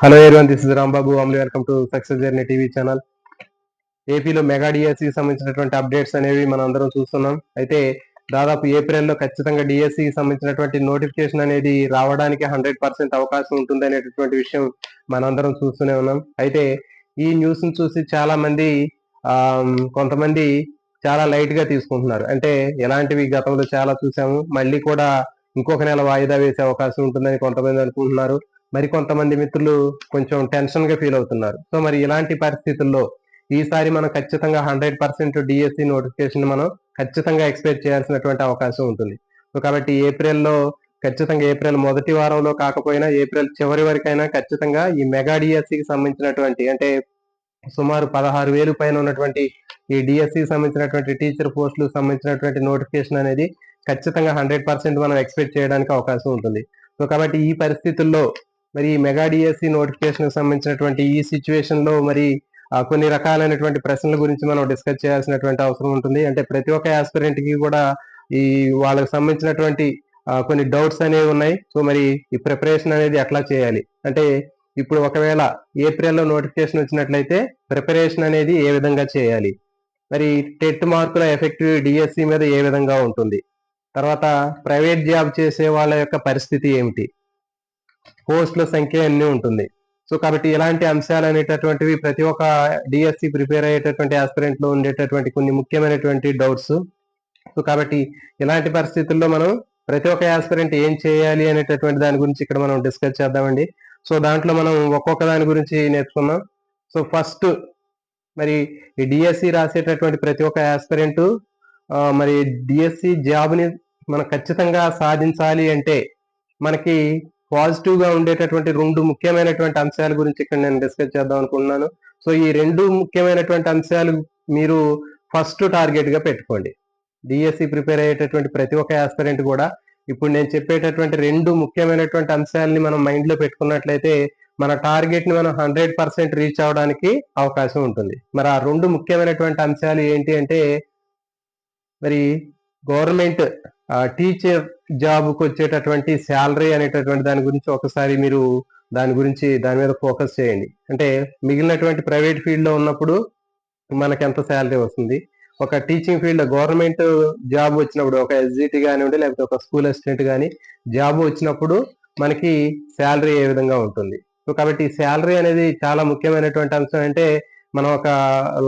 Hello everyone, this is Rambabu. Welcome to success journey TV channel. ఏపీలో mega డిఎస్సికి సంబంధించినటువంటి updates అనేవి మనం అందరం చూస్తున్నాం. అయితే దాదాపు ఏప్రిల్లో ఖచ్చితంగా డిఎస్సికి సంబంధించినటువంటి నోటిఫికేషన్ అనేది రావడానికి 100% అవకాశం ఉంటుంది అనేటటువంటి విషయం మనందరం చూస్తూనే ఉన్నాం. అయితే ఈ న్యూస్ ని చూసి చాలా మంది కొంతమంది చాలా లైట్ గా తీసుకుంటున్నారు. అంటే ఎలాంటివి గతంలో చాలా చూసాము, మళ్ళీ కూడా ఇంకొక నెల వాయిదా వేసే అవకాశం ఉంటుందని కొంతమంది అనుకుంటున్నారు. మరి కొంతమంది మిత్రులు కొంచెం టెన్షన్ గా ఫీల్ అవుతున్నారు. సో మరి ఇలాంటి పరిస్థితుల్లో ఈసారి మనం ఖచ్చితంగా 100% డిఎస్సి నోటిఫికేషన్ మనం ఖచ్చితంగా ఎక్స్పెక్ట్ చేయాల్సినటువంటి అవకాశం ఉంటుంది. సో కాబట్టి ఖచ్చితంగా ఏప్రిల్ మొదటి వారంలో కాకపోయినా ఏప్రిల్ చివరి వరకైనా ఖచ్చితంగా ఈ మెగా డిఎస్సికి సంబంధించినటువంటి, అంటే సుమారు 16,000 పైన ఉన్నటువంటి ఈ డిఎస్సికి సంబంధించినటువంటి టీచర్ పోస్టులకు సంబంధించినటువంటి నోటిఫికేషన్ అనేది ఖచ్చితంగా 100% మనం ఎక్స్పెక్ట్ చేయడానికి అవకాశం ఉంటుంది. సో కాబట్టి ఈ పరిస్థితుల్లో మరి ఈ మెగా డిఎస్సి నోటిఫికేషన్ సంబంధించినటువంటి ఈ సిచ్యువేషన్ లో మరి కొన్ని రకాలైనటువంటి ప్రశ్నల గురించి మనం డిస్కస్ చేయాల్సినటువంటి అవసరం ఉంటుంది. అంటే ప్రతి ఒక్క ఆస్పిరెంట్ కి కూడా ఈ వాళ్ళకి సంబంధించినటువంటి కొన్ని డౌట్స్ అనేవి ఉన్నాయి. సో మరి ఈ ప్రిపరేషన్ అనేది ఎట్లా చేయాలి, అంటే ఇప్పుడు ఒకవేళ ఏప్రిల్లో నోటిఫికేషన్ వచ్చినట్లయితే ప్రిపరేషన్ అనేది ఏ విధంగా చేయాలి, మరి టెట్ మార్కుల ఎఫెక్ట్ డిఎస్సి మీద ఏ విధంగా ఉంటుంది, తర్వాత ప్రైవేట్ జాబ్ చేసే వాళ్ళ యొక్క పరిస్థితి ఏమిటి, పోస్టుల సంఖ్య ఎన్ని ఉంటుంది. సో కాబట్టి ఇలాంటి అంశాలు అనేటటువంటివి ప్రతి ఒక్క డిఎస్సి ప్రిపేర్ అయ్యేటటువంటి ఆస్పిరెంట్ లో ఉండేటటువంటి కొన్ని ముఖ్యమైనటువంటి డౌట్స్. సో కాబట్టి ఇలాంటి పరిస్థితుల్లో మనం ప్రతి ఒక్క ఆస్పిరెంట్ ఏం చేయాలి అనేటటువంటి దాని గురించి ఇక్కడ మనం డిస్కస్ చేద్దామండి. సో దాంట్లో మనం ఒక్కొక్క దాని గురించి నేర్చుకున్నాం. సో ఫస్ట్ మరి ఈ డిఎస్సి రాసేటటువంటి ప్రతి ఒక్క ఆస్పిరెంట్ మరి డిఎస్సి జాబ్ ని మనం ఖచ్చితంగా సాధించాలి అంటే మనకి పాజిటివ్ గా ఉండేటటువంటి రెండు ముఖ్యమైనటువంటి అంశాల గురించి ఇక్కడ నేను డిస్కస్ చేద్దాం అనుకుంటున్నాను. సో ఈ రెండు ముఖ్యమైనటువంటి అంశాలు మీరు ఫస్ట్ టార్గెట్ గా పెట్టుకోండి. డిఎస్సి ప్రిపేర్ అయ్యేటటువంటి ప్రతి ఒక్క ఆస్పిరెంట్ కూడా ఇప్పుడు నేను చెప్పేటటువంటి రెండు ముఖ్యమైనటువంటి అంశాలని మనం మైండ్ లో పెట్టుకున్నట్లయితే మన టార్గెట్ ని మనం 100% రీచ్ అవడానికి అవకాశం ఉంటుంది. మరి ఆ రెండు ముఖ్యమైనటువంటి అంశాలు ఏంటి అంటే, మరి గవర్నమెంట్ టీచర్ జాబ్కి వచ్చేటటువంటి శాలరీ అనేటటువంటి దాని గురించి ఒకసారి మీరు దాని మీద ఫోకస్ చేయండి. అంటే మిగిలినటువంటి ప్రైవేట్ ఫీల్డ్ లో ఉన్నప్పుడు మనకి ఎంత శాలరీ వస్తుంది, ఒక టీచింగ్ ఫీల్డ్ గవర్నమెంట్ జాబ్ వచ్చినప్పుడు ఒక ఎస్జిటి కానివ్వండి లేకపోతే ఒక స్కూల్ అసిస్టెంట్ కానీ జాబ్ వచ్చినప్పుడు మనకి శాలరీ ఏ విధంగా ఉంటుంది. సో కాబట్టి శాలరీ అనేది చాలా ముఖ్యమైనటువంటి అంశం. అంటే మనం ఒక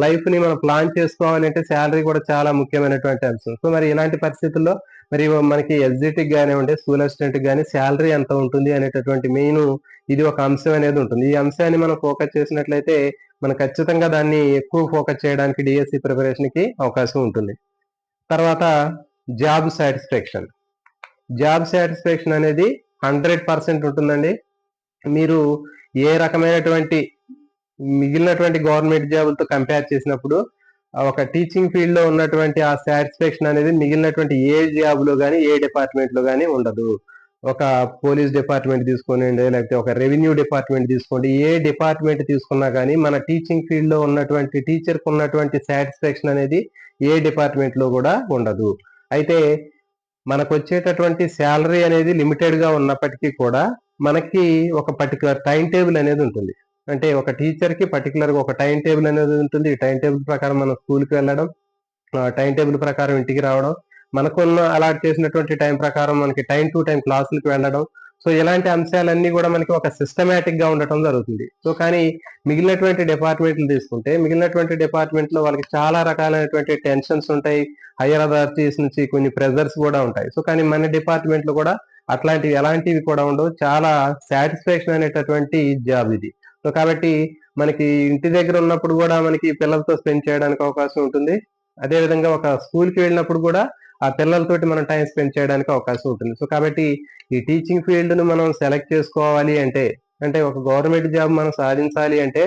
లైఫ్ ని మనం ప్లాన్ చేసుకోవాలి అంటే శాలరీ కూడా చాలా ముఖ్యమైనటువంటి అంశం. సో మరి ఇలాంటి పరిస్థితుల్లో మరి మనకి ఎస్జిటికి కానివ్వండి స్కూల్ అసిస్టెంట్ కానీ శాలరీ ఎంత ఉంటుంది అనేటటువంటి మెయిన్ ఇది ఒక అంశం అనేది ఉంటుంది. ఈ అంశాన్ని మనం ఫోకస్ చేసినట్లయితే మనం ఖచ్చితంగా దాన్ని ఎక్కువ ఫోకస్ చేయడానికి డిఎస్సి ప్రిపరేషన్ కి అవకాశం ఉంటుంది. తర్వాత జాబ్ సాటిస్ఫాక్షన్ అనేది 100% ఉంటుందండి. మీరు ఏ రకమైనటువంటి మిగిలినటువంటి గవర్నమెంట్ జాబులతో కంపేర్ చేసినప్పుడు ఒక టీచింగ్ ఫీల్డ్ లో ఉన్నటువంటి ఆ సాటిస్ఫాక్షన్ అనేది మిగిలినటువంటి ఏ జాబ్ లో కానీ ఏ డిపార్ట్మెంట్ లో కానీ ఉండదు. ఒక పోలీస్ డిపార్ట్మెంట్ తీసుకోండి లేకపోతే ఒక రెవెన్యూ డిపార్ట్మెంట్ తీసుకోండి, ఏ డిపార్ట్మెంట్ తీసుకున్నా కానీ మన టీచింగ్ ఫీల్డ్ లో ఉన్నటువంటి టీచర్ కు ఉన్నటువంటి సాటిస్ఫాక్షన్ అనేది ఏ డిపార్ట్మెంట్ లో కూడా ఉండదు. అయితే మనకు వచ్చేటటువంటి శాలరీ అనేది లిమిటెడ్ గా ఉన్నప్పటికీ కూడా మనకి ఒక పర్టికులర్ టైం టేబుల్ అనేది ఉంటుంది. అంటే ఒక టీచర్ కి పర్టికులర్ గా ఒక టైం టేబుల్ అనేది ఉంటుంది. ఈ టైం టేబుల్ ప్రకారం మనం స్కూల్కి వెళ్ళడం, టైం టేబుల్ ప్రకారం ఇంటికి రావడం, మనకున్న అలాట్ చేసినటువంటి టైం ప్రకారం మనకి టైం టు టైం క్లాసులకు వెళ్ళడం. సో ఇలాంటి అంశాలన్నీ కూడా మనకి ఒక సిస్టమేటిక్ గా ఉండటం జరుగుతుంది. సో కానీ మిగిలినటువంటి డిపార్ట్మెంట్లు తీసుకుంటే మిగిలినటువంటి డిపార్ట్మెంట్ లో వాళ్ళకి చాలా రకాలైనటువంటి టెన్షన్స్ ఉంటాయి, హైయర్ అథారిటీస్ నుంచి కొన్ని ప్రెజర్స్ కూడా ఉంటాయి. సో కానీ మన డిపార్ట్మెంట్ లో కూడా ఎలాంటివి కూడా ఉండవు. చాలా సాటిస్ఫాక్షన్ అనేటటువంటి జాబ్ ఇది. సో కాబట్టి మనకి ఇంటి దగ్గర ఉన్నప్పుడు కూడా మనకి పిల్లలతో స్పెండ్ చేయడానికి అవకాశం ఉంటుంది. అదే విధంగా ఒక స్కూల్ కి వెళ్ళినప్పుడు కూడా ఆ పిల్లలతోటి మనం టైం స్పెండ్ చేయడానికి అవకాశం ఉంటుంది. సో కాబట్టి ఈ టీచింగ్ ఫీల్డ్ ను మనం సెలెక్ట్ చేసుకోవాలి అంటే ఒక గవర్నమెంట్ జాబ్ మనం సాధించాలి అంటే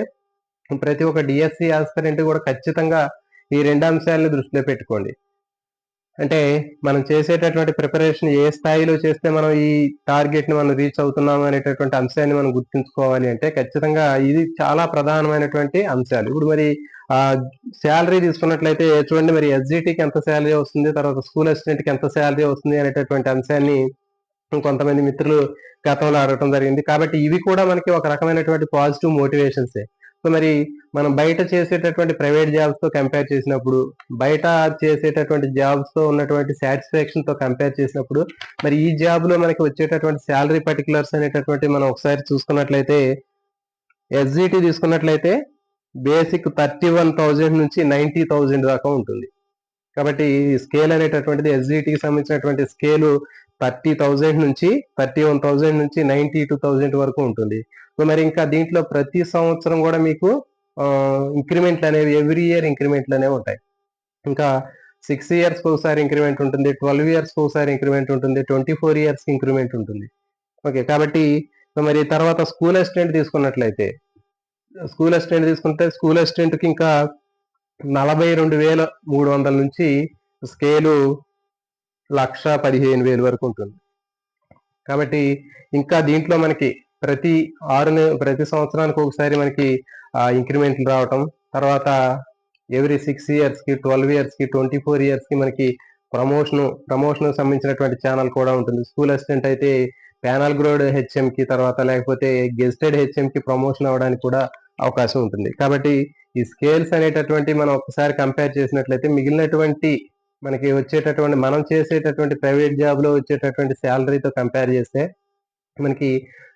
ప్రతి ఒక్క డిఎస్సి ఆస్పిరెంట్ కూడా ఖచ్చితంగా ఈ రెండు అంశాలను దృష్టిలో పెట్టుకోండి. అంటే మనం చేసేటటువంటి ప్రిపరేషన్ ఏ స్థాయిలో చేస్తే మనం ఈ టార్గెట్ ని మనం రీచ్ అవుతున్నాము అనేటటువంటి అంశాన్ని మనం గుర్తుంచుకోవాలి అంటే ఖచ్చితంగా ఇది చాలా ప్రధానమైనటువంటి అంశాలు. ఇప్పుడు మరి శాలరీ తీసుకున్నట్లయితే చూడండి, మరి ఎస్జిటికి ఎంత శాలరీ వస్తుంది, తర్వాత స్కూల్ అసిస్టెంట్ కి ఎంత శాలరీ వస్తుంది అనేటటువంటి అంశాన్ని కొంతమంది మిత్రులు గతంలో అడగటం జరిగింది. కాబట్టి ఇవి కూడా మనకి ఒక రకమైనటువంటి పాజిటివ్ మోటివేషన్సే. సో, మరి మనం బయట చేసేటటువంటి ప్రైవేట్ జాబ్స్‌తో కంపేర్ చేసినప్పుడు, బయట చేసేటటువంటి జాబ్స్‌తో ఉన్నటువంటి సాటిస్ఫాక్షన్‌తో కంపేర్ చేసినప్పుడు, మరి ఈ జాబ్‌లో మనకి వచ్చేటటువంటి సాలరీ పర్టిక్యులర్స్ అనేటటువంటివి మనం ఒకసారి చూసుకున్నట్లయితే, ఎస్‌జిటి తీసుకున్నట్లయితే బేసిక్ 31,000 నుంచి 90,000 దాకా ఉంటుంది. కాబట్టి ఈ స్కేల్ అనేటటువంటిది ఎస్‌జిటికి సంబంధించినటువంటి స్కేలు 30,000 నుంచి 31,000 నుంచి 92,000 వరకు ఉంటుంది. సో, మరి ఇంకా దీంట్లో ప్రతి సంవత్సరం గూడా మీకు ఇంక్రిమెంట్‌లనేవి ఎవ్రీ ఇయర్ ఇంక్రిమెంట్‌లనేవి ఉంటాయి. ఇంకా 6 ఇయర్స్‌కి ఒకసారి ఇంక్రిమెంట్ ఉంటుంది. 12 ఇయర్స్‌కి ఒకసారి ఇంక్రిమెంట్ ఉంటుంది. 24 ఇయర్స్‌కి ఇంక్రిమెంట్ ఉంటుంది. ఓకే. కాబట్టి సో, మరి తర్వాత స్కూల్ అసిస్టెంట్ తీసుకున్నట్లయితే, స్కూల్ అసిస్టెంట్‌కి ఇంకా 42,300 నుంచి స్కేలు 1,15,000 వరకు ఉంటుంది. కాబట్టి ఇంకా దీంట్లో మనకి ప్రతి సంవత్సరానికి ఒకసారి మనకి ఇంక్రిమెంట్లు రావటం, తర్వాత ఎవ్రీ 6 ఇయర్స్‌కి, 12 ఇయర్స్‌కి, 24 ఇయర్స్‌కి మనకి ప్రమోషన్‌కి సంబంధించినటువంటి ఛానల్ కూడా ఉంటుంది. స్కూల్ అసిస్టెంట్ అయితే ప్యానల్ గ్రేడ్ హెచ్ఎంకి, తర్వాత లేకపోతే గెజిటెడ్ హెచ్ఎంకి ప్రమోషన్ అవ్వడానికి కూడా అవకాశం ఉంటుంది. కాబట్టి ఈ స్కేల్స్ అనేటటువంటివి మనం ఒకసారి కంపేర్ చేసినట్లయితే మిగిలినటువంటి మనకి వచ్చేటటువంటి మనం చేసేటటువంటి ప్రైవేట్ జాబ్‌లో వచ్చేటటువంటి సాలరీతో కంపేర్ చేస్తే మనకి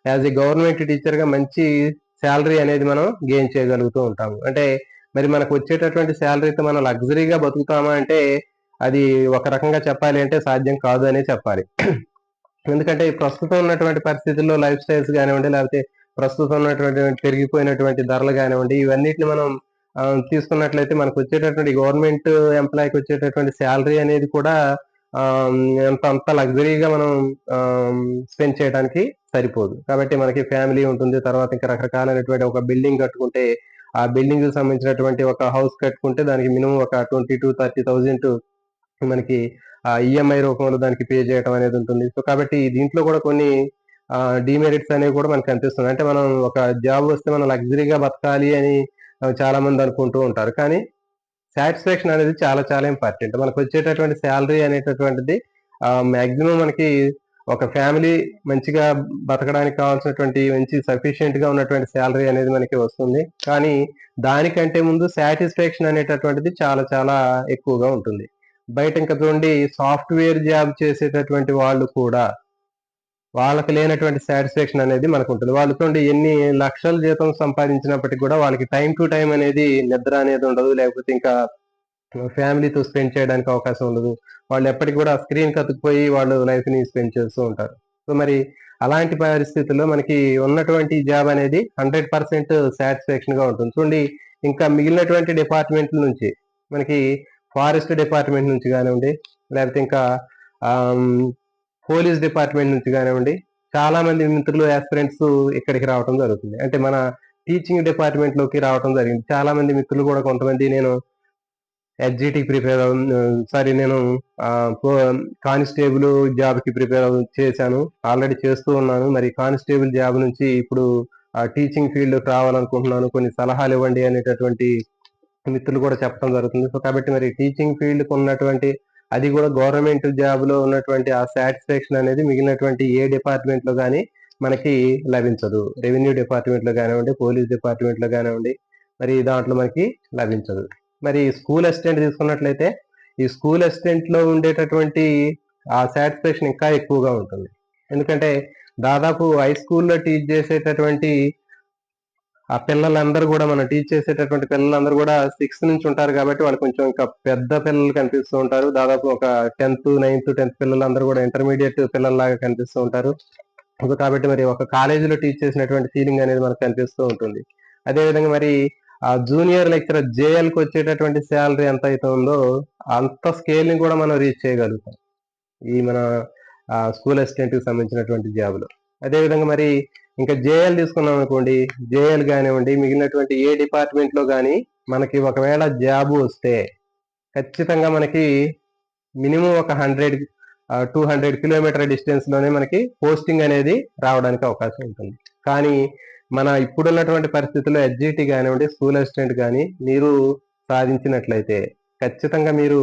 యాస్ ఎ గవర్నమెంట్ టీచర్‌గా మంచి సాలరీ అనేది మనం గెయిన్ చేయగలుగుతూ ఉంటాము. అంటే మరి మనకు వచ్చేటటువంటి సాలరీతో మనం లగ్జరీగా బతుకుతామా అంటే అది ఒక రకంగా చెప్పాలి అంటే సాధ్యం కాదు అనే చెప్పాలి. ఎందుకంటే ఈ ప్రస్తుతం ఉన్నటువంటి పరిస్థితుల్లో లైఫ్ స్టైల్స్ గానివ్వండి, లేకపోతే ప్రస్తుతం ఉన్నటువంటి పెరిగిపోయినటువంటి ధరలు గానివ్వండి, ఇవన్నిటిని మనం తీసుకున్నట్లయితే మనకొచ్చేటటువంటి గవర్నమెంట్ ఎంప్లాయ్‌కి వచ్చేటటువంటి సాలరీ అనేది కూడా ఆహ్, అంత లగ్జరీగా మనం స్పెండ్ చేయడానికి సరిపోదు. కాబట్టి మనకి ఫ్యామిలీ ఉంటుంది. తర్వాత ఇంకా రకరకాలైనటువంటి ఒక బిల్డింగ్ కట్టుకుంటే, ఆ బిల్డింగ్‌కి సంబంధించినటువంటి ఒక హౌస్ కట్టుకుంటే దానికి మినిమమ్ ఒక 20,000-30,000 మనకి ఈఎంఐ రూపంలో దానికి పే చేయటం అనేది ఉంటుంది. సో, కాబట్టి దీంట్లో కూడా కొన్ని డీమెరిట్స్ అనేవి కూడా మనకు కనిపిస్తున్నాయి. అంటే మనం ఒక జాబ్ వస్తే మనం లగ్జరీగా బతకాలి అని చాలామంది అనుకుంటూ ఉంటారు. కానీ సాటిస్ఫాక్షన్ అనేది చాలా చాలా ఇంపార్టెంట్. మనకొచ్చేటటువంటి సాలరీ అనేటటువంటిది మాక్సిమం మనకి ఒక ఫ్యామిలీ మంచిగా బతకడానికి కావాల్సినటువంటి మంచి సఫిషియెంట్‌గా ఉన్నటువంటి సాలరీ అనేది మనకి వస్తుంది. కానీ దానికంటే ముందు సాటిస్ఫాక్షన్ అనేటటువంటిది చాలా చాలా ఎక్కువగా ఉంటుంది. బయట ఇంకా చూడండి సాఫ్ట్‌వేర్ జాబ్ చేసేటటువంటి వాళ్ళు కూడా వాళ్ళకి లేనటువంటి సాటిస్ఫాక్షన్ అనేది మనకుంటుంది. వాళ్ళు చూడండి ఎన్ని లక్షల జీతం సంపాదించినప్పటికి కూడా వాళ్ళకి టైమ్ టు టైమ్ అనేది నిద్ర అనేది ఉండదు. లేకపోతే ఇంకా ఫ్యామిలీతో స్పెండ్ చేయడానికి అవకాశం ఉండదు. వాళ్ళు ఎప్పటికి కూడా స్క్రీన్‌కి అతుక్కుపోయి వాళ్ళు లైఫ్‌ని స్పెండ్ చేస్తూ ఉంటారు. సో, మరి అలాంటి పరిస్థితుల్లో మనకి ఉన్నటువంటి జాబ్ అనేది 100% సాటిస్ఫాక్షన్‌గా ఉంటుంది. చూడండి ఇంకా మిగిలినటువంటి డిపార్ట్‌మెంట్‌ల నుంచి మనకి ఫారెస్ట్ డిపార్ట్‌మెంట్ నుంచి గానివ్వండి, లేకపోతే ఇంకా ఆహ్, హ్మ్, పోలీస్ డిపార్ట్‌మెంట్ నుంచి గానివ్వండి, చాలా మంది మిత్రులు యాస్పిరెంట్స్ ఇక్కడికి రావటం జరుగుతుంది. అంటే మన టీచింగ్ డిపార్ట్‌మెంట్‌లోకి రావటం జరిగింది. చాలా మంది మిత్రులు కూడా కొంతమంది నేను ఎస్‌జిటికి ప్రిపేర్ సారీ నేను ఆహ్, పో కానిస్టేబుల్ జాబ్‌కి చేశాను. ఆల్రెడీ చేస్తూ ఉన్నాను. మరి కానిస్టేబుల్ జాబ్ నుంచి ఇప్పుడు టీచింగ్ ఫీల్డ్‌లోకి రావాలనుకుంటున్నాను. కొన్ని సలహాలు ఇవ్వండి అనేటటువంటి మిత్రులు కూడా చెప్పడం జరుగుతుంది. సో, కాబట్టి మరి టీచింగ్ ఫీల్డ్‌కి ఉన్నటువంటి అది కూడా గవర్నమెంట్ జాబ్‌లో ఉన్నటువంటి ఆ సాటిస్ఫాక్షన్ అనేది మిగిలినటువంటి ఏ డిపార్ట్‌మెంట్‌లో గాని మనకి లభించదు. రెవెన్యూ డిపార్ట్‌మెంట్‌లో గానివ్వండి, పోలీస్ డిపార్ట్‌మెంట్‌లో గానివ్వండి, మరి దాంట్లో మనకి లభించదు. మరి స్కూల్ అసిస్టెంట్ తీసుకున్నట్లయితే, ఈ స్కూల్ అసిస్టెంట్‌లో ఉండేటటువంటి ఆ సాటిస్ఫాక్షన్ ఇంకా ఎక్కువగా ఉంటుంది. ఎందుకంటే దాదాపు హై స్కూల్‌లో టీచ్ చేసేటటువంటి ఆ పిల్లలందరూ గూడా మనం టీచ్ చేసేటటువంటి పిల్లలందరూ గూడా 6థ్ నుంచి ఉంటారు గాబట్టి, వాళ్ళు కొంచెం ఇంకా పెద్ద పిల్లలు కనిపిస్తూ ఉంటారు. దాదాపు ఒక 10థ్ పిల్లలందరూ గూడా ఇంటర్మీడియేట్ పిల్లల్లాగా కనిపిస్తూ ఉంటారు. సో, కాబట్టి మరి ఒక కాలేజీలో టీచ్ చేసినటువంటి ఫీలింగ్ అనేది మనకు కనిపిస్తూ ఉంటుంది. అదే విధంగా మరి జూనియర్ లెక్చరర్ జేఎల్‌కొచ్చేటటువంటి సాలరీ ఎంతైతే ఉందో, అంత స్కేల్‌ని గూడా మనం రీచ్ చేయగలుగుతాం. ఈ మన స్కూల్ అసిస్టెంట్‌కి సంబంధించినటువంటి జాబ్‌లో. అదే విధంగా మరి ఇంకా జేఎల్ తీసుకున్నామనుకోండి, జేఎల్ గానివ్వండి, మిగిలినటువంటి ఏ డిపార్ట్‌మెంట్‌లో గాని మనకి ఒకవేళ జాబ్ వస్తే ఖచ్చితంగా మనకి మినిమమ్ ఒక 200 కిలోమీటర్ డిస్టెన్స్‌లోనే మనకి పోస్టింగ్ అనేది రావడానికి అవకాశం ఉంటుంది. కానీ మన ఇప్పుడున్నటువంటి పరిస్థితుల్లో ఎస్‌జిటి గానివ్వండి, స్కూల్ అసిస్టెంట్ గాని మీరు సాధించినట్లయితే ఖచ్చితంగా మీరు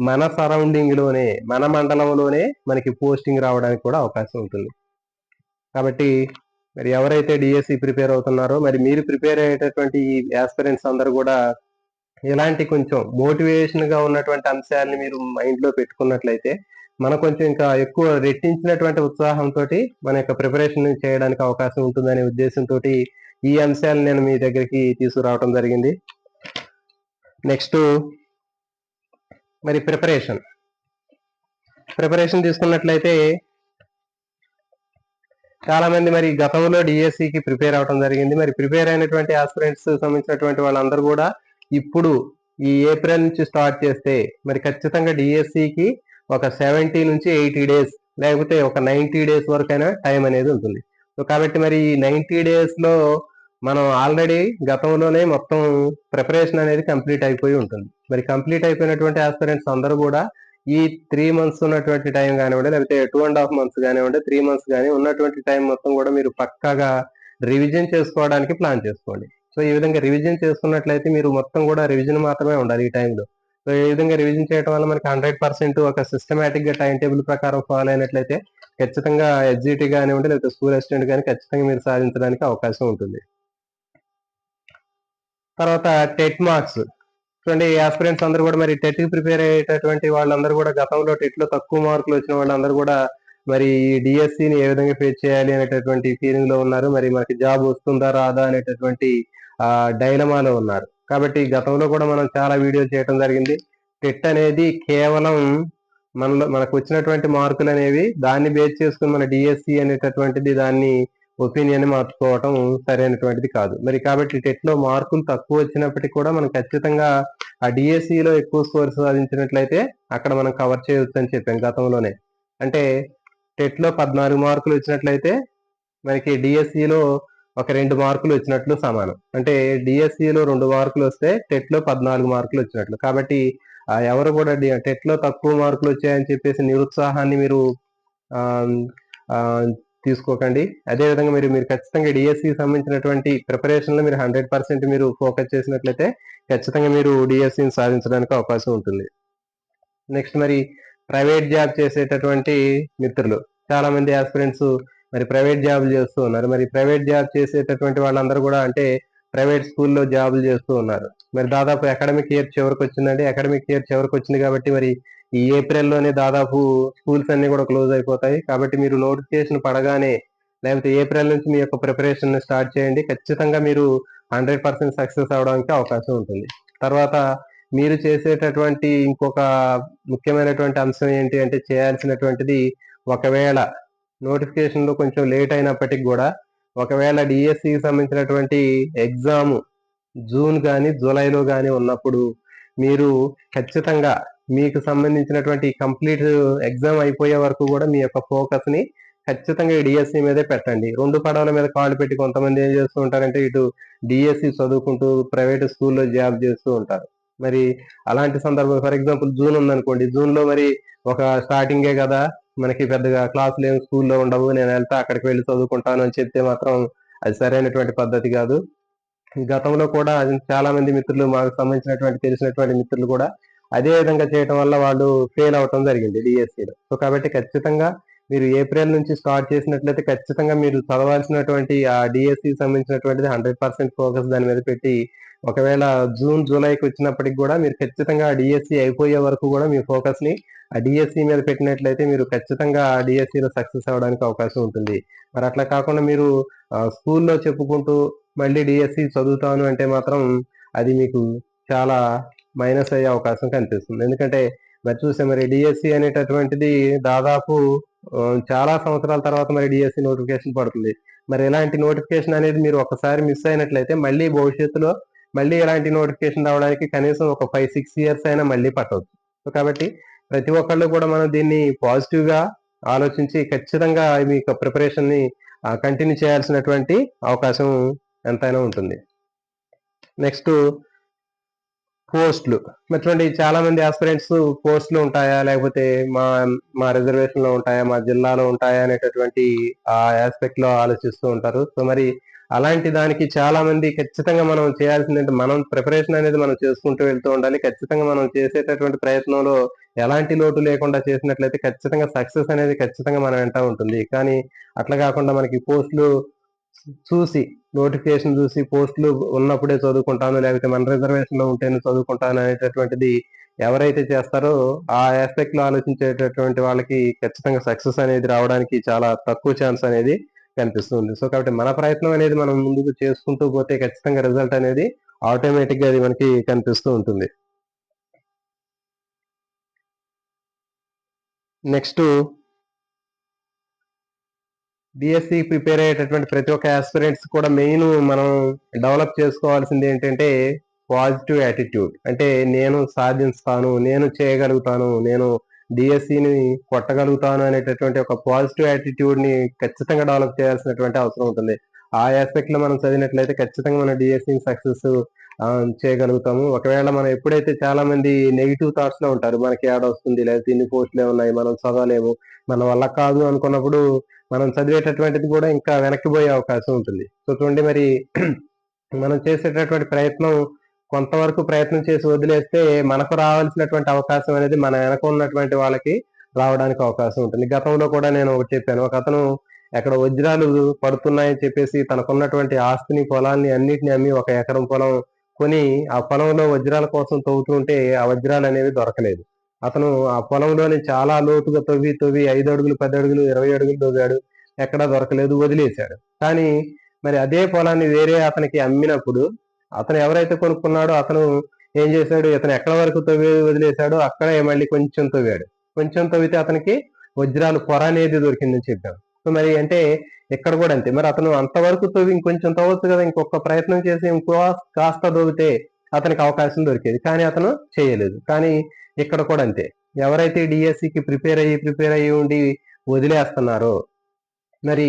మన సరౌండింగ్ లోనే, మన మండలంలోనే మనకి పోస్టింగ్ రావడానికి కూడా అవకాశం ఉంటుంది. కాబట్టి మరి ఎవరైతే డిఎస్సి ప్రిపేర్ అవుతున్నారో, మరి మీరు ప్రిపేర్ అయ్యేటటువంటి ఈ యాస్పిరెంట్స్ అందరూ కూడా ఇలాంటి కొంచెం మోటివేషన్ గా ఉన్నటువంటి అంశాలని మీరు మైండ్ లో పెట్టుకున్నట్లయితే మనం కొంచెం ఇంకా ఎక్కువ రెట్టించినటువంటి ఉత్సాహంతో మన యొక్క ప్రిపరేషన్ చేయడానికి అవకాశం ఉంటుందనే ఉద్దేశంతో ఈ అంశాలను నేను మీ దగ్గరికి తీసుకురావడం జరిగింది. నెక్స్ట్ మరి ప్రిపరేషన్ తీసుకున్నట్లయితే చాలా మంది మరి గతంలో డిఎస్సికి ప్రిపేర్ అవడం జరిగింది. మరి ప్రిపేర్ అయినటువంటి ఆస్పిరెంట్స్ సంబంధించినటువంటి వాళ్ళందరూ కూడా ఇప్పుడు ఈ ఏప్రిల్ నుంచి స్టార్ట్ చేస్తే మరి ఖచ్చితంగా డిఎస్సికి ఒక 70 నుంచి 80 డేస్ లేకపోతే ఒక 90 డేస్ వరకైనా టైం అనేది ఉంటుంది. సో కాబట్టి మరి ఈ 90 డేస్ లో మనం ఆల్రెడీ గతంలోనే మొత్తం ప్రిపరేషన్ అనేది కంప్లీట్ అయిపోయి ఉంటుంది. మరి కంప్లీట్ అయిపోయినటువంటి ఆస్పిరెంట్స్ అందరూ కూడా ఈ 3 months ఉన్నటువంటి టైం కానివ్వండి, లేకపోతే 2.5 months కానివ్వండి, 3 months కానీ ఉన్నటువంటి టైం మొత్తం కూడా మీరు పక్కాగా రివిజన్ చేసుకోవడానికి ప్లాన్ చేసుకోండి. సో ఈ విధంగా రివిజన్ చేసుకున్నట్లయితే మీరు మొత్తం కూడా రివిజన్ మాత్రమే ఉండాలి ఈ టైంలో. సో ఈ విధంగా రివిజన్ చేయడం వల్ల మనకి 100% ఒక సిస్టమేటిక్ గా టైం టేబుల్ ప్రకారం ఫాలో అయినట్లయితే ఖచ్చితంగా ఎగ్జిట్ కానివ్వండి, లేకపోతే స్కూల్ అసిస్టెంట్ కానీ ఖచ్చితంగా మీరు సాధించడానికి అవకాశం ఉంటుంది. తర్వాత టెట్ మార్క్స్ చూడండి, ఆస్పిరెంట్స్ అందరూ కూడా మరి టెట్ కి ప్రిపేర్ అయ్యేటటువంటి వాళ్ళందరూ కూడా గతంలో టెట్ లో తక్కువ మార్కులు వచ్చిన వాళ్ళందరూ కూడా మరి డిఎస్సిని ఏ విధంగా ఫేస్ చేయాలి అనేటటువంటి ఫీలింగ్ లో ఉన్నారు. మరి మనకి జాబ్ వస్తుందా రాదా అనేటటువంటి డైలమాలో ఉన్నారు. కాబట్టి గతంలో కూడా మనం చాలా వీడియో చేయడం జరిగింది. టెట్ అనేది కేవలం మనకు వచ్చినటువంటి మార్కులు అనేవి దాన్ని బేస్ చేసుకుని మన డిఎస్సి అనేటటువంటిది దాన్ని ఒపీనియన్ మార్చుకోవటం సరైనటువంటిది కాదు. మరి కాబట్టి టెట్ లో మార్కులు తక్కువ వచ్చినప్పటికీ కూడా మనం ఖచ్చితంగా ఆ డిఎస్సిలో ఎక్కువ స్కోర్ సాధించినట్లయితే అక్కడ మనం కవర్ చేయవచ్చు అని చెప్పాం గతంలోనే. అంటే టెట్ లో 14 మార్కులు వచ్చినట్లయితే మనకి డిఎస్సిలో ఒక 2 మార్కులు వచ్చినట్లు సమానం. అంటే డిఎస్సిలో 2 మార్కులు వస్తే టెట్ లో 14 మార్కులు వచ్చినట్లు. కాబట్టి ఎవరు కూడా టెట్ లో తక్కువ మార్కులు వచ్చాయని చెప్పేసి నిరుత్సాహాన్ని మీరు తీసుకోకండి. అదేవిధంగా మీరు ఖచ్చితంగా డిఎస్సికి సంబంధించినటువంటి ప్రిపరేషన్ లో మీరు 100% మీరు ఫోకస్ చేసినట్లయితే ఖచ్చితంగా మీరు డిఎస్సిని సాధించడానికి అవకాశం ఉంటుంది. నెక్స్ట్ మరి ప్రైవేట్ జాబ్ చేసేటటువంటి మిత్రులు చాలా మంది ఆస్పిరెంట్స్ మరి ప్రైవేట్ జాబులు చేస్తూ ఉన్నారు. మరి ప్రైవేట్ జాబ్ చేసేటటువంటి వాళ్ళందరూ కూడా అంటే ప్రైవేట్ స్కూల్లో జాబులు చేస్తూ ఉన్నారు. మరి దాదాపు అకాడమిక్ ఇయర్ చివరికి వచ్చిందండి. అకాడమిక్ ఇయర్ చివరికి వచ్చింది కాబట్టి మరి ఈ ఏప్రిల్లోనే దాదాపు స్కూల్స్ అన్ని కూడా క్లోజ్ అయిపోతాయి. కాబట్టి మీరు నోటిఫికేషన్ పడగానే లేకపోతే ఏప్రిల్ నుంచి మీ యొక్క ప్రిపరేషన్ స్టార్ట్ చేయండి. ఖచ్చితంగా మీరు 100% సక్సెస్ అవడానికి అవకాశం ఉంటుంది. తర్వాత మీరు చేసేటటువంటి ఇంకొక ముఖ్యమైనటువంటి అంశం ఏంటి అంటే చేయాల్సినటువంటిది ఒకవేళ నోటిఫికేషన్ లో కొంచెం లేట్ అయినప్పటికీ కూడా ఒకవేళ డిఎస్సికి సంబంధించినటువంటి ఎగ్జామ్ జూన్ కానీ జూలైలో కానీ ఉన్నప్పుడు మీరు ఖచ్చితంగా మీకు సంబంధించినటువంటి కంప్లీట్ ఎగ్జామ్ అయిపోయే వరకు కూడా మీ యొక్క ఫోకస్ ని ఖచ్చితంగా డిఎస్సి మీదే పెట్టండి. 2 పడవల మీద కాళ్ళు పెట్టి కొంతమంది ఏం చేస్తూ ఉంటారంటే ఇటు డిఎస్సి చదువుకుంటూ ప్రైవేట్ స్కూల్లో జాబ్ చేస్తూ ఉంటారు. మరి అలాంటి సందర్భం ఫర్ ఎగ్జాంపుల్ జూన్ ఉందనుకోండి, జూన్ లో మరి ఒక స్టార్టింగే కదా మనకి పెద్దగా క్లాసులు ఏమి స్కూల్లో ఉండవు, నేను వెళ్తా అక్కడికి వెళ్ళి చదువుకుంటాను అని చెప్తే మాత్రం అది సరైనటువంటి పద్ధతి కాదు. గతంలో కూడా చాలా మంది మిత్రులు మాకు సంబంధించినటువంటి తెలిసినటువంటి మిత్రులు కూడా అదే విధంగా చేయడం వల్ల వాళ్ళు ఫెయిల్ అవటం జరిగింది డిఎస్సిలో. సో కాబట్టి ఖచ్చితంగా మీరు ఏప్రిల్ నుంచి స్టార్ట్ చేసినట్లయితే ఖచ్చితంగా మీరు చదవాల్సినటువంటి ఆ డిఎస్సికి సంబంధించినటువంటిది 100% ఫోకస్ దాని మీద పెట్టి ఒకవేళ జూన్ జూలైకి వచ్చినప్పటికి కూడా మీరు ఖచ్చితంగా డిఎస్సి అయిపోయే వరకు కూడా మీ ఫోకస్ ని ఆ డిఎస్సి మీద పెట్టినట్లయితే మీరు ఖచ్చితంగా ఆ డిఎస్సిలో సక్సెస్ అవ్వడానికి అవకాశం ఉంటుంది. మరి అట్లా కాకుండా మీరు స్కూల్లో చెప్పుకుంటూ మళ్ళీ డిఎస్సి చదువుతాను అంటే మాత్రం అది మీకు చాలా మైనస్ అయ్యే అవకాశం కనిపిస్తుంది. ఎందుకంటే మరి చూసే మరి డిఎస్సి అనేటటువంటిది దాదాపు చాలా సంవత్సరాల తర్వాత మరి డిఎస్సి నోటిఫికేషన్ పడుతుంది. మరి ఇలాంటి నోటిఫికేషన్ అనేది మీరు ఒకసారి మిస్ అయినట్లయితే మళ్ళీ భవిష్యత్తులో మళ్ళీ ఇలాంటి నోటిఫికేషన్ రావడానికి కనీసం ఒక 5-6 years అయినా మళ్ళీ పట్టవచ్చు. సో కాబట్టి ప్రతి ఒక్కళ్ళు కూడా మనం దీన్ని పాజిటివ్ గా ఆలోచించి ఖచ్చితంగా మీ యొక్క ప్రిపరేషన్ ని కంటిన్యూ చేయాల్సినటువంటి అవకాశం ఎంతైనా ఉంటుంది. నెక్స్ట్ పోస్టులు మరి చూడండి, చాలా మంది ఆస్పిరెంట్స్ పోస్టులు ఉంటాయా, లేకపోతే మా మా రిజర్వేషన్ లో ఉంటాయా, మా జిల్లాలో ఉంటాయా అనేటటువంటి ఆ ఆస్పెక్ట్ లో ఆలోచిస్తూ ఉంటారు. సో మరి అలాంటి దానికి చాలా మంది ఖచ్చితంగా మనం చేయాల్సిందంటే మనం ప్రిపరేషన్ అనేది మనం చేసుకుంటూ వెళ్తూ ఉండాలి. ఖచ్చితంగా మనం చేసేటటువంటి ప్రయత్నంలో ఎలాంటి లోటు లేకుండా చేసినట్లయితే ఖచ్చితంగా సక్సెస్ అనేది ఖచ్చితంగా మన వెంట ఉంటుంది. కానీ అట్లా కాకుండా మనకి పోస్టులు చూసి, నోటిఫికేషన్ చూసి పోస్టులు ఉన్నప్పుడే చదువుకుంటాను, లేకపోతే మన రిజర్వేషన్ లో ఉంటేనే చదువుకుంటాను అనేటటువంటిది ఎవరైతే చేస్తారో ఆ ఆస్పెక్ట్ లో ఆలోచించేటటువంటి వాళ్ళకి ఖచ్చితంగా సక్సెస్ అనేది రావడానికి చాలా తక్కువ ఛాన్స్ అనేది కనిపిస్తుంది. సో కాబట్టి మన ప్రయత్నం అనేది మనం ముందుకు చేసుకుంటూ పోతే ఖచ్చితంగా రిజల్ట్ అనేది ఆటోమేటిక్ గా అది మనకి కనిపిస్తూ ఉంటుంది. నెక్స్ట్ డిఎస్సి ప్రిపేర్ అయ్యేటటువంటి ప్రతి ఒక్క ఆస్పిరెంట్స్ కూడా మెయిన్ మనం డెవలప్ చేసుకోవాల్సింది ఏంటంటే పాజిటివ్ యాటిట్యూడ్. అంటే నేను సాధిస్తాను, నేను చేయగలుగుతాను, నేను డిఎస్సిని కొట్టగలుగుతాను అనేటటువంటి ఒక పాజిటివ్ యాటిట్యూడ్ ని ఖచ్చితంగా డెవలప్ చేయాల్సినటువంటి అవసరం ఉంటుంది. ఆ ఆస్పెక్ట్ లో మనం చదివినట్లయితే ఖచ్చితంగా మనం డిఎస్సి సక్సెస్ చేయగలుగుతాము. ఒకవేళ మనం ఎప్పుడైతే చాలా మంది నెగిటివ్ థాట్స్ లో ఉంటారు, మనకి యాడ్ వస్తుంది, లేకపోతే ఇన్ని పోస్టులే ఉన్నాయి, మనం చదవలేము, మన వల్ల కాదు అనుకున్నప్పుడు మనం చదివేటటువంటిది కూడా ఇంకా వెనక్కిపోయే అవకాశం ఉంటుంది. సో చూడండి మరి మనం చేసేటటువంటి ప్రయత్నం కొంతవరకు ప్రయత్నం చేసి వదిలేస్తే మనకు రావాల్సినటువంటి అవకాశం అనేది మన వెనక ఉన్నటువంటి వాళ్ళకి రావడానికి అవకాశం ఉంటుంది. గతంలో కూడా నేను ఒకటి చెప్పాను. ఒక అతను ఎక్కడ వజ్రాలు పడుతున్నాయని చెప్పేసి తనకున్నటువంటి ఆస్తిని, పొలాన్ని అన్నిటిని అమ్మి ఒక ఎకరం పొలం కొని ఆ పొలంలో వజ్రాల కోసం తవ్వుతుంటే ఆ వజ్రాలు అనేవి దొరకలేదు. అతను ఆ పొలంలోని చాలా లోతుగా తవ్వి తవ్వి 5 అడుగులు, 10 అడుగులు, 20 అడుగులు తవ్వాడు. ఎక్కడా దొరకలేదు, వదిలేశాడు. కానీ మరి అదే పొలాన్ని వేరే అతనికి అమ్మినప్పుడు అతను ఎవరైతే కొనుక్కున్నాడో అతను ఏం చేశాడు, ఇతను ఎక్కడ వరకు తవ్వి వదిలేశాడో అక్కడే మళ్ళీ కొంచెం తవ్వాడు. కొంచెం తవ్వితే అతనికి వజ్రాలు పొర అనేది దొరికిందని చెప్పాం. సో మరి అంటే ఇక్కడ కూడా అంతే. మరి అతను అంతవరకు తవ్వి ఇంకొంచెం తవ్వచ్చు కదా, ఇంకొక ప్రయత్నం చేసి ఇంకో కాస్త తవ్వితే అతనికి అవకాశం దొరికేది. కానీ అతను చేయలేదు. కానీ ఇక్కడ కూడా అంతే. ఎవరైతే డిఎస్సికి ప్రిపేర్ అయ్యి ఉండి వదిలేస్తున్నారో మరి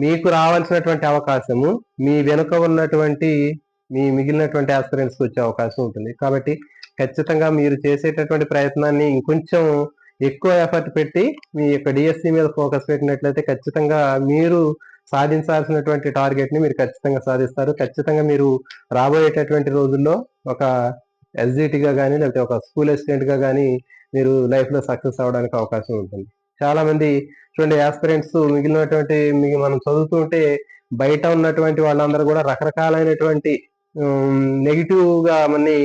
మీకు రావాల్సినటువంటి అవకాశము మీ వెనుక ఉన్నటువంటి మీ మిగిలినటువంటి ఆస్పిరెంట్స్ వచ్చే అవకాశం ఉంటుంది. కాబట్టి ఖచ్చితంగా మీరు చేసేటటువంటి ప్రయత్నాన్ని ఇంకొంచెం ఎక్కువ ఎఫర్ట్ పెట్టి మీ యొక్క డిఎస్సి మీద ఫోకస్ పెట్టినట్లయితే ఖచ్చితంగా మీరు సాధించాల్సినటువంటి టార్గెట్ ని మీరు ఖచ్చితంగా సాధిస్తారు. ఖచ్చితంగా మీరు రాబోయేటటువంటి రోజుల్లో ఒక ఎస్జిటిగా కానీ, లేకపోతే ఒక స్కూల్ అసిస్టెంట్ గా కానీ మీరు లైఫ్ లో సక్సెస్ అవడానికి అవకాశం ఉంటుంది. చాలా మంది చూడండి ఆస్పిరెంట్స్ మిగిలినటువంటి మనం చదువుతుంటే బయట ఉన్నటువంటి వాళ్ళందరూ కూడా రకరకాలైనటువంటి నెగిటివ్ గా మన్ని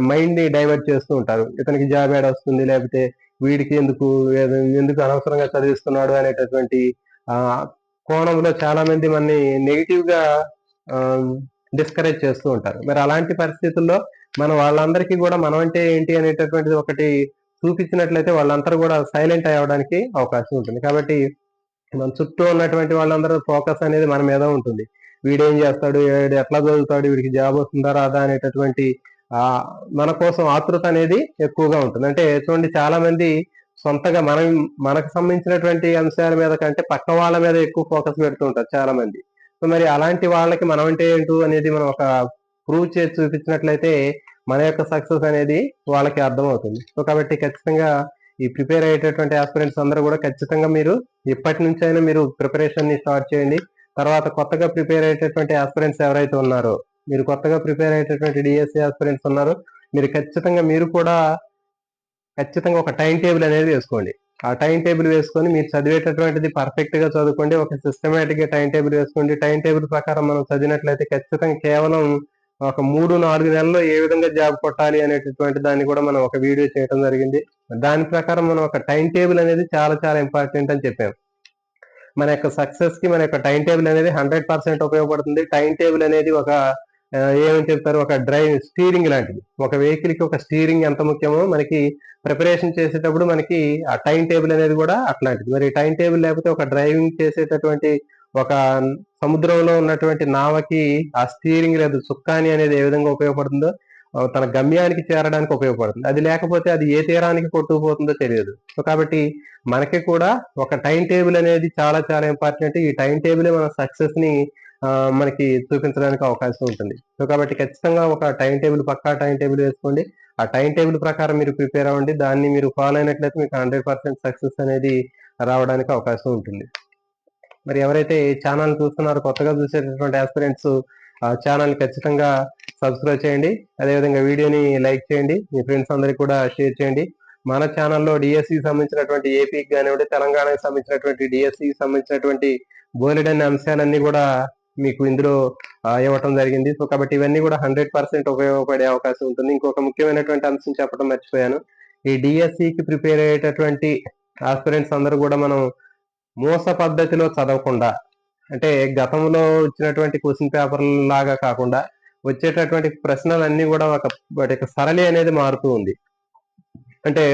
మైండ్ ని డైవర్ట్ చేస్తూ ఉంటారు. ఇతనికి జాబ్ యాడ్ వస్తుంది, లేకపోతే వీడికి ఎందుకు అనవసరంగా చదివిస్తున్నాడు అనేటటువంటి ఆ కోణంలో చాలా మంది మనని నెగిటివ్ గా డిస్కరేజ్ చేస్తూ ఉంటారు. మరి అలాంటి పరిస్థితుల్లో మనం వాళ్ళందరికీ కూడా మనం అంటే ఏంటి అనేటటువంటిది ఒకటి చూపించినట్లయితే వాళ్ళందరూ కూడా సైలెంట్ అవ్వడానికి అవకాశం ఉంటుంది. కాబట్టి మన చుట్టూ ఉన్నటువంటి వాళ్ళందరూ ఫోకస్ అనేది మన మీద ఉంటుంది. వీడేం చేస్తాడు, వీడు ఎట్లా చదువుతాడు, వీడికి జాబ్ వస్తుందా రాదా అనేటటువంటి ఆ మన కోసం ఆతృత అనేది ఎక్కువగా ఉంటుంది. అంటే చూడండి చాలా మంది సొంతగా మనకు సంబంధించినటువంటి అంశాల మీద కంటే పక్క వాళ్ళ మీద ఎక్కువ ఫోకస్ పెడుతూ ఉంటారు చాలా మంది. సో మరి అలాంటి వాళ్ళకి మనం అంటే ఏంటో అనేది మనం ఒక ప్రూవ్ చేసి చూపించినట్లయితే మన యొక్క సక్సెస్ అనేది వాళ్ళకి అర్థమవుతుంది. సో కాబట్టి ఖచ్చితంగా ఈ ప్రిపేర్ అయ్యేటటువంటి ఆస్పిరెంట్స్ అందరూ కూడా ఖచ్చితంగా మీరు ఇప్పటి నుంచి అయినా మీరు ప్రిపరేషన్ ని స్టార్ట్ చేయండి. తర్వాత కొత్తగా ప్రిపేర్ అయ్యేటటువంటి ఆస్పిరెంట్స్ ఎవరైతే ఉన్నారో, మీరు కొత్తగా ప్రిపేర్ అయ్యేటటువంటి డిఎస్సి ఆస్పిరెంట్స్ ఉన్నారో, మీరు ఖచ్చితంగా కూడా ఒక టైం టేబుల్ అనేది వేసుకోండి. ఆ టైం టేబుల్ వేసుకొని మీరు చదివేటటువంటిది పర్ఫెక్ట్ గా చదువుకోండి. ఒక సిస్టమేటిక్ గా టైం టేబుల్ వేసుకోండి. టైం టేబుల్ ప్రకారం మనం చదివినట్లయితే ఖచ్చితంగా కేవలం ఒక 3-4 నెలల్లో ఏ విధంగా జాబ్ కొట్టాలి అనేటటువంటి దాన్ని కూడా మనం ఒక వీడియో చేయడం జరిగింది. దాని ప్రకారం మనం ఒక టైం టేబుల్ అనేది చాలా చాలా ఇంపార్టెంట్ అని చెప్పాం. మన యొక్క సక్సెస్ కి మన యొక్క టైం టేబుల్ అనేది 100% ఉపయోగపడుతుంది. టైం టేబుల్ అనేది ఒక ఏమని చెప్తారు, ఒక స్టీరింగ్ లాంటిది. ఒక వెహికల్ కి ఒక స్టీరింగ్ ఎంత ముఖ్యమో మనకి ప్రిపరేషన్ చేసేటప్పుడు మనకి ఆ టైం టేబుల్ అనేది కూడా అట్లాంటిది. మరి టైం టేబుల్ లేకపోతే ఒక డ్రైవింగ్ చేసేటటువంటి ఒక సముద్రంలో ఉన్నటువంటి నావకి ఆ స్టీరింగ్ లేదు చుక్కాని అనేది ఏ విధంగా ఉపయోగపడుతుందో తన గమ్యానికి చేరడానికి ఉపయోగపడుతుంది. అది లేకపోతే అది ఏ తీరానికి కొట్టుకుపోతుందో తెలియదు. సో కాబట్టి మనకి కూడా ఒక టైం టేబుల్ అనేది చాలా చాలా ఇంపార్టెంట్. ఈ టైం టేబుల్ మన సక్సెస్ ని మనకి చూపించడానికి అవకాశం ఉంటుంది. సో కాబట్టి ఖచ్చితంగా ఒక టైం టేబుల్, పక్కా టైం టేబుల్ వేసుకోండి. ఆ టైం టేబుల్ ప్రకారం మీరు ప్రిపేర్ అవ్వండి. దాన్ని మీరు ఫాలో అయినట్లయితే మీకు 100% సక్సెస్ అనేది రావడానికి అవకాశం ఉంటుంది. మరి ఎవరైతే ఈ ఛానల్ చూస్తున్నారో, కొత్తగా చూసేటటువంటి ఆస్పిరెంట్స్ ఛానల్ ఖచ్చితంగా సబ్స్క్రైబ్ చేయండి. అదేవిధంగా వీడియోని లైక్ చేయండి. మీ ఫ్రెండ్స్ అందరికి కూడా షేర్ చేయండి. మన ఛానల్లో డిఎస్సికి సంబంధించినటువంటి, ఏపీకి కానివ్వండి, తెలంగాణకి సంబంధించినటువంటి, డిఎస్సికి సంబంధించినటువంటి బోలెడన్ని అంశాలన్నీ కూడా మీకు ఇందులో ఇవ్వటం జరిగింది. సో కాబట్టి ఇవన్నీ కూడా 100% ఉపయోగపడే అవకాశం ఉంటుంది. ఇంకొక ముఖ్యమైనటువంటి అంశం చెప్పడం మర్చిపోయాను. ఈ డిఎస్సికి ప్రిపేర్ అయ్యేటటువంటి ఆస్పిరెంట్స్ అందరూ కూడా మనం మూస పద్ధతిలో చదవకుండా, అంటే గతంలో వచ్చినటువంటి క్వశ్చన్ పేపర్ లాగా కాకుండా వచ్చేటటువంటి ప్రశ్నలన్నీ కూడా వాటి యొక్క సరళి అనేది మారుతూ ఉంది. అంటే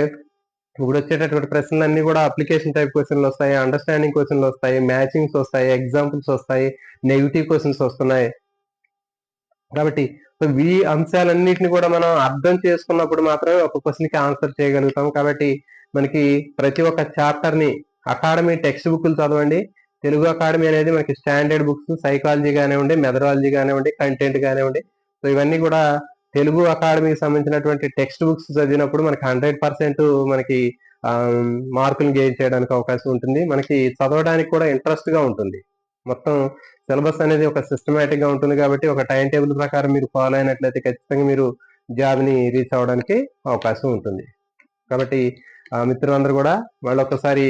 ఇప్పుడు వచ్చేటటువంటి ప్రశ్నలన్నీ కూడా అప్లికేషన్ టైప్ క్వశ్చన్లు వస్తాయి, అండర్స్టాండింగ్ క్వశ్చన్లు వస్తాయి, మ్యాచింగ్స్ వస్తాయి, ఎగ్జాంపుల్స్ వస్తాయి, నెగిటివ్ క్వశ్చన్స్ వస్తున్నాయి. కాబట్టి ఈ అంశాలన్నిటిని కూడా మనం అర్థం చేసుకున్నప్పుడు మాత్రమే ఒక క్వశ్చన్ కి ఆన్సర్ చేయగలుగుతాం. కాబట్టి మనకి ప్రతి ఒక్క చాప్టర్ ని అకాడమీ టెక్స్ట్ బుక్లు చదవండి. తెలుగు అకాడమీ అనేది మనకి స్టాండర్డ్ బుక్స్, సైకాలజీ కానివ్వండి, మెథడాలజీ కానివ్వండి, కంటెంట్ కానివ్వండి, సో ఇవన్నీ కూడా తెలుగు అకాడమీకి సంబంధించినటువంటి టెక్స్ట్ బుక్స్ చదివినప్పుడు మనకి 100% మనకి మార్కులు గెయిన్ చేయడానికి అవకాశం ఉంటుంది. మనకి చదవడానికి కూడా ఇంట్రెస్ట్ గా ఉంటుంది. మొత్తం సిలబస్ అనేది ఒక సిస్టమేటిక్ గా ఉంటుంది కాబట్టి ఒక టైం టేబుల్ ప్రకారం మీరు ఫాలో అయినట్లయితే ఖచ్చితంగా మీరు జాబ్ ని రీచ్ అవ్వడానికి అవకాశం ఉంటుంది. కాబట్టి మిత్రులందరూ కూడా మళ్ళొకసారి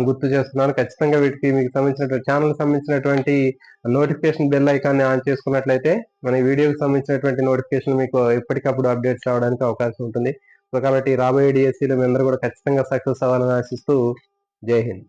గుర్తు చేస్తున్నాను. ఖచ్చితంగా వీటికి మీకు సంబంధించినటువంటి ఛానల్ సంబంధించినటువంటి నోటిఫికేషన్ బెల్ ఐకాన్ని ఆన్ చేసుకున్నట్లయితే మన వీడియోకి సంబంధించినటువంటి నోటిఫికేషన్ మీకు ఎప్పటికప్పుడు అప్డేట్స్ రావడానికి అవకాశం ఉంటుంది. సో కాబట్టి రాబోయే డిఎస్సీలో మీ అందరూ కూడా ఖచ్చితంగా సక్సెస్ అవ్వాలని ఆశిస్తూ జై హింద్.